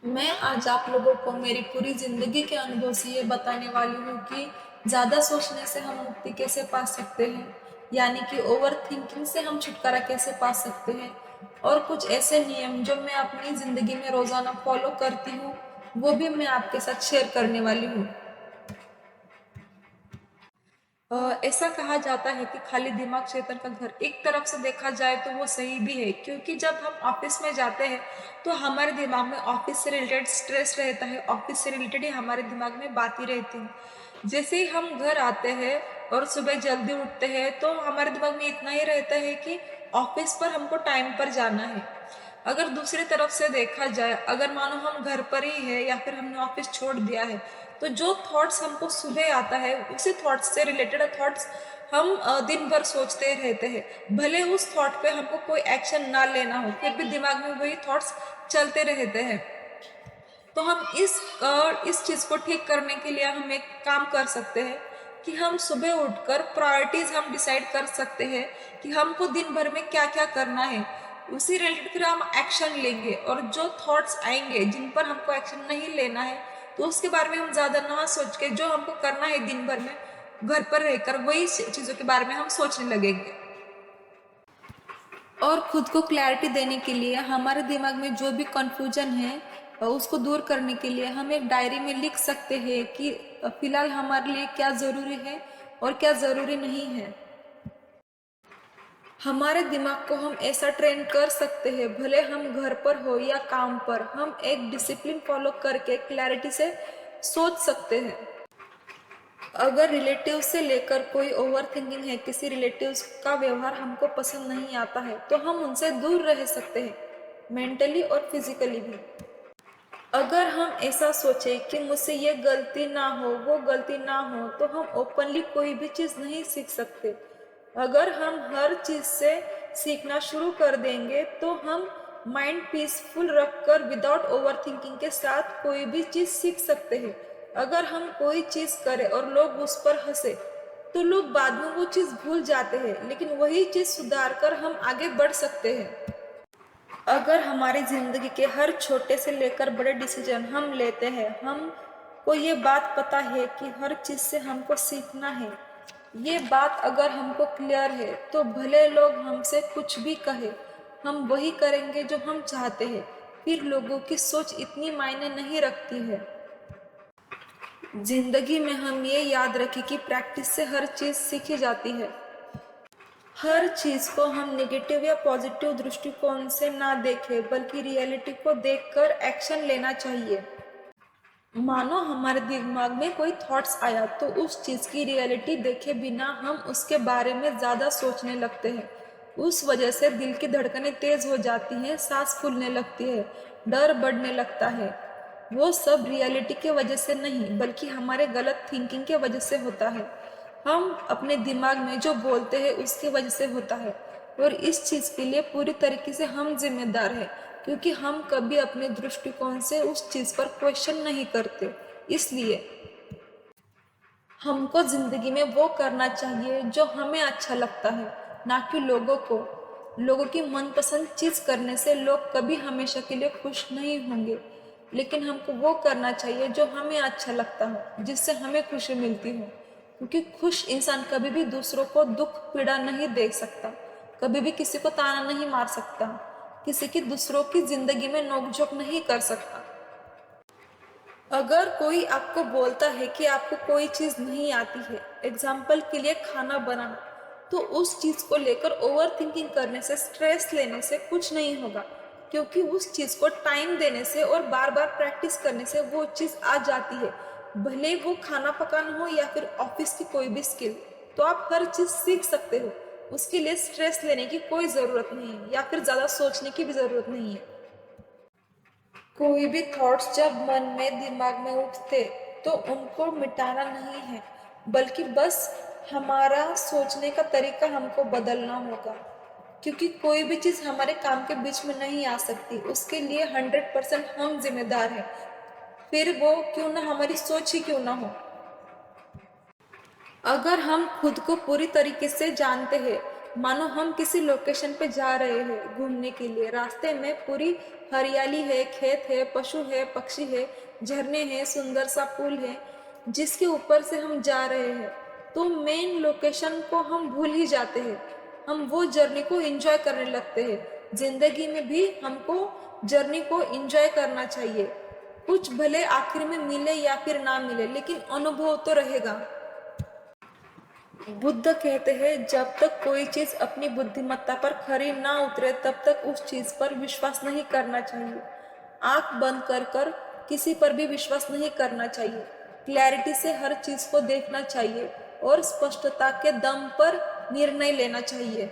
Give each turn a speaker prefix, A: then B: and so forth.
A: मैं आज आप लोगों को मेरी पूरी ज़िंदगी के अनुभव से ये बताने वाली हूँ कि ज़्यादा सोचने से हम मुक्ति कैसे पा सकते हैं, यानी कि ओवर थिंकिंग से हम छुटकारा कैसे पा सकते हैं। और कुछ ऐसे नियम जो मैं अपनी ज़िंदगी में रोज़ाना फॉलो करती हूँ, वो भी मैं आपके साथ शेयर करने वाली हूँ। ऐसा कहा जाता है कि खाली दिमाग शैतान का घर। एक तरफ से देखा जाए तो वो सही भी है, क्योंकि जब हम ऑफिस में जाते हैं तो हमारे दिमाग में ऑफिस से रिलेटेड स्ट्रेस रहता है, ऑफिस से रिलेटेड ही हमारे दिमाग में बातें रहती हैं। जैसे ही हम घर आते हैं और सुबह जल्दी उठते हैं तो हमारे दिमाग में इतना ही रहता है कि ऑफिस पर हमको टाइम पर जाना है। अगर दूसरी तरफ से देखा जाए, अगर मानो हम घर पर ही है या फिर हमने ऑफिस छोड़ दिया है, तो जो थॉट्स हमको सुबह आता है उसी थॉट्स से रिलेटेड थॉट्स हम दिन भर सोचते रहते हैं। भले उस थॉट पे हमको कोई एक्शन ना लेना हो, फिर भी दिमाग में वही थॉट्स चलते रहते हैं। तो हम इस चीज़ को ठीक करने के लिए हम एक काम कर सकते हैं कि हम सुबह उठकर प्रायोरिटीज हम डिसाइड कर सकते हैं कि हमको दिन भर में क्या क्या करना है। उसी रिलेटेड फिर हम एक्शन लेंगे, और जो थॉट्स आएंगे जिन पर हमको एक्शन नहीं लेना है तो उसके बारे में हम ज़्यादा ना सोच के जो हमको करना है दिन भर में घर पर रहकर वही चीज़ों के बारे में हम सोचने लगेंगे। और खुद को क्लैरिटी देने के लिए हमारे दिमाग में जो भी कंफ्यूजन है उसको दूर करने के लिए हम एक डायरी में लिख सकते हैं कि फिलहाल हमारे लिए क्या ज़रूरी है और क्या ज़रूरी नहीं है। हमारे दिमाग को हम ऐसा ट्रेन कर सकते हैं, भले हम घर पर हो या काम पर, हम एक डिसिप्लिन फॉलो करके क्लैरिटी से सोच सकते हैं। अगर रिलेटिव से लेकर कोई ओवर थिंकिंग है, किसी रिलेटिव का व्यवहार हमको पसंद नहीं आता है, तो हम उनसे दूर रह सकते हैं, मेंटली और फिजिकली भी। अगर हम ऐसा सोचें कि मुझसे ये गलती ना हो, वो गलती ना हो, तो हम ओपनली कोई भी चीज़ नहीं सीख सकते। अगर हम हर चीज़ से सीखना शुरू कर देंगे तो हम माइंड पीसफुल रखकर विदाउट ओवर थिंकिंग के साथ कोई भी चीज़ सीख सकते हैं। अगर हम कोई चीज़ करें और लोग उस पर हंसे, तो लोग बाद में वो चीज़ भूल जाते हैं, लेकिन वही चीज़ सुधार कर हम आगे बढ़ सकते हैं। अगर हमारी ज़िंदगी के हर छोटे से लेकर बड़े डिसीजन हम लेते हैं, हमको ये बात पता है कि हर चीज़ से हमको सीखना है, ये बात अगर हमको क्लियर है, तो भले लोग हमसे कुछ भी कहे, हम वही करेंगे जो हम चाहते हैं। फिर लोगों की सोच इतनी मायने नहीं रखती है। जिंदगी में हम ये याद रखें कि प्रैक्टिस से हर चीज़ सीखी जाती है। हर चीज़ को हम नेगेटिव या पॉजिटिव दृष्टिकोण से ना देखें, बल्कि रियलिटी को देखकर एक्शन लेना चाहिए। मानो हमारे दिमाग में कोई थॉट्स आया तो उस चीज़ की रियलिटी देखे बिना हम उसके बारे में ज़्यादा सोचने लगते हैं। उस वजह से दिल की धड़कनें तेज़ हो जाती हैं, सांस फूलने लगती है, डर बढ़ने लगता है। वो सब रियलिटी के वजह से नहीं, बल्कि हमारे गलत थिंकिंग के वजह से होता है। हम अपने दिमाग में जो बोलते हैं उसकी वजह से होता है, और इस चीज़ के लिए पूरी तरीके से हम जिम्मेदार हैं, क्योंकि हम कभी अपने दृष्टिकोण से उस चीज़ पर क्वेश्चन नहीं करते। इसलिए हमको ज़िंदगी में वो करना चाहिए जो हमें अच्छा लगता है, ना कि लोगों को। लोगों की मनपसंद चीज़ करने से लोग कभी हमेशा के लिए खुश नहीं होंगे, लेकिन हमको वो करना चाहिए जो हमें अच्छा लगता हो, जिससे हमें खुशी मिलती हो। क्योंकि खुश इंसान कभी भी दूसरों को दुख पीड़ा नहीं दे सकता, कभी भी किसी को ताना नहीं मार सकता, किसी की दूसरों की ज़िंदगी में नोक-झोंक नहीं कर सकता। अगर कोई आपको बोलता है कि आपको कोई चीज़ नहीं आती है, एग्जाम्पल के लिए खाना बनाना, तो उस चीज़ को लेकर ओवर थिंकिंग करने से, स्ट्रेस लेने से कुछ नहीं होगा, क्योंकि उस चीज़ को टाइम देने से और बार बार प्रैक्टिस करने से वो चीज़ आ जाती है। भले वो खाना पकाना हो या फिर ऑफिस की कोई भी स्किल, तो आप हर चीज़ सीख सकते हो। उसके लिए स्ट्रेस लेने की कोई ज़रूरत नहीं है, या फिर ज़्यादा सोचने की भी ज़रूरत नहीं है। कोई भी थॉट्स जब मन में, दिमाग में उठते, तो उनको मिटाना नहीं है, बल्कि बस हमारा सोचने का तरीका हमको बदलना होगा। क्योंकि कोई भी चीज़ हमारे काम के बीच में नहीं आ सकती, उसके लिए 100% हम जिम्मेदार हैं, फिर वो क्यों ना हमारी सोच ही क्यों ना हो। अगर हम खुद को पूरी तरीके से जानते हैं मानो हम किसी लोकेशन पे जा रहे हैं घूमने के लिए। रास्ते में पूरी हरियाली है, खेत है, पशु है, पक्षी है, झरने हैं, सुंदर सा पुल है जिसके ऊपर से हम जा रहे हैं। तो मेन लोकेशन को हम भूल ही जाते हैं, हम वो जर्नी को एंजॉय करने लगते हैं। जिंदगी में भी हमको जर्नी को एंजॉय करना चाहिए। कुछ भले आखिर में मिले या फिर ना मिले, लेकिन अनुभव तो रहेगा। बुद्ध कहते हैं जब तक कोई चीज अपनी बुद्धिमत्ता पर खरी ना उतरे तब तक उस चीज पर विश्वास नहीं करना चाहिए। आंख बंद कर कर किसी पर भी विश्वास नहीं करना चाहिए। क्लैरिटी से हर चीज को देखना चाहिए और स्पष्टता के दम पर निर्णय लेना चाहिए।